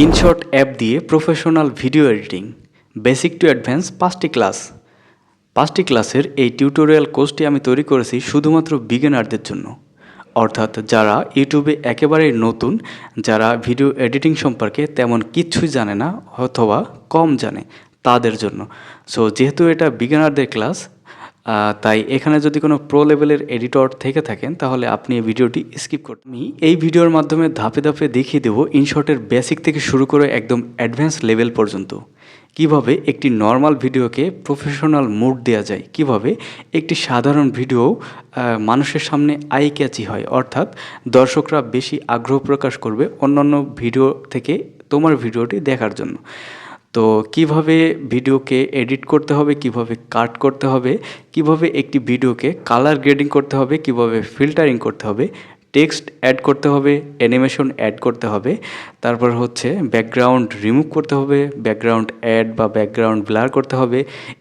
InShot app দিয়ে professional video editing basic to advance 5টি ক্লাসের এই টিউটোরিয়াল কোর্সটি আমি তৈরি করেছি শুধুমাত্র বিগিনারদের জন্য, অর্থাৎ যারা ইউটিউবে একেবারেই নতুন, যারা ভিডিও এডিটিং সম্পর্কে তেমন কিচ্ছুই জানে না অথবা কম জানে তাদের জন্য। সো যেহেতু এটা বিগিনারদের ক্লাস, তাই এখানে যদি কোনো প্রো লেভেলের এডিটর থেকে থাকেন তাহলে আপনি এই ভিডিওটি স্কিপ করতে। আমি এই ভিডিওর মাধ্যমে ধাপে ধাপে দেখিয়ে দেবো ইনশটের বেসিক থেকে শুরু করে একদম অ্যাডভান্স লেভেল পর্যন্ত কিভাবে একটি নর্মাল ভিডিওকে প্রফেশনাল মুড দেওয়া যায়, কিভাবে একটি সাধারণ ভিডিও মানুষের সামনে আই ক্যাচি হয়, অর্থাৎ দর্শকরা বেশি আগ্রহ প্রকাশ করবে অন্যান্য ভিডিও থেকে তোমার ভিডিওটি দেখার জন্য। তো কিভাবে ভিডিওকে এডিট করতে হবে, কিভাবে কাট করতে হবে, কিভাবে একটি ভিডিওকে কালার গ্রেডিং করতে হবে, কিভাবে ফিল্টারিং করতে হবে, টেক্সট অ্যাড করতে হবে, অ্যানিমেশন অ্যাড করতে হবে, তারপর হচ্ছে ব্যাকগ্রাউন্ড রিমুভ করতে হবে, ব্যাকগ্রাউন্ড অ্যাড বা ব্যাকগ্রাউন্ড ব্লার করতে হবে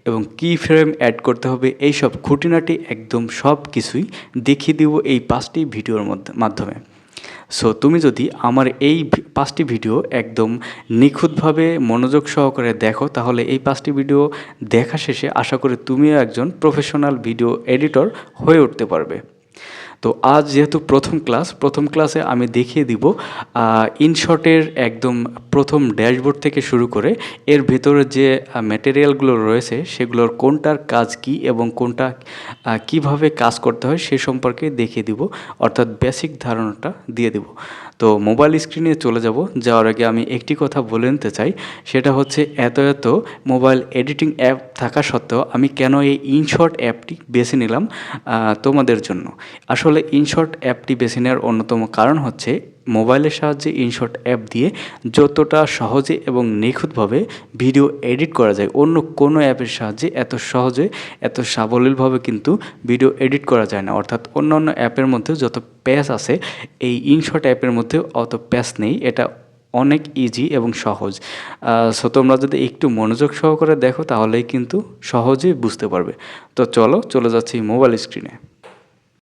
এবং কি ফ্রেম অ্যাড করতে হবে, এইসব খুঁটিনাটি একদম সব কিছুই দেখিয়ে দিব এই 5টি ভিডিওর মাধ্যমে। সো তুমি যদি আমার এই 5টি ভিডিও একদম নিখুঁতভাবে মনোযোগ সহকারে দেখো তাহলে এই 5টি ভিডিও দেখা শেষে আশা করি তুমিও একজন প্রফেশনাল ভিডিও এডিটর হয়ে উঠতে পারবে। তো আজ যেহেতু প্রথম ক্লাসে আমি দেখিয়ে দিব ইনশটের একদম প্রথম ড্যাশবোর্ড থেকে শুরু করে এর ভেতরে যে ম্যাটেরিয়ালগুলো রয়েছে সেগুলোর কোনটার কাজ কি এবং কোনটা কিভাবে কাজ করতে হয় সে সম্পর্কে দেখিয়ে দিব, অর্থাৎ বেসিক ধারণাটা দিয়ে দিব। তো মোবাইল স্ক্রিনে চলে যাওয়ার আগে আমি একটি কথা বলে নিতে চাই, সেটা হচ্ছে এত মোবাইল এডিটিং অ্যাপ থাকা সত্ত্বেও আমি কেন এই ইনশট অ্যাপটি বেছে নিলাম তোমাদের জন্য। আসলে ইনশট অ্যাপটি বেছে নেওয়ার অন্যতম কারণ হচ্ছে মোবাইলের সাহায্যে ইনশট অ্যাপ দিয়ে যতটা সহজে এবং নিখুঁতভাবে ভিডিও এডিট করা যায় অন্য কোনো অ্যাপের সাহায্যে এত সহজে এত সাবলীলভাবে কিন্তু ভিডিও এডিট করা যায় না। অর্থাৎ অন্যান্য অ্যাপের মধ্যে যত প্যাচ আছে এই ইনশট অ্যাপের মধ্যে অত প্যাচ নেই, এটা অনেক ইজি এবং সহজ। সো তোমরা যদি একটু মনোযোগ সহকারে দেখো তাহলেই কিন্তু সহজেই বুঝতে পারবে। তো চলো চলে যাচ্ছি মোবাইল স্ক্রিনে।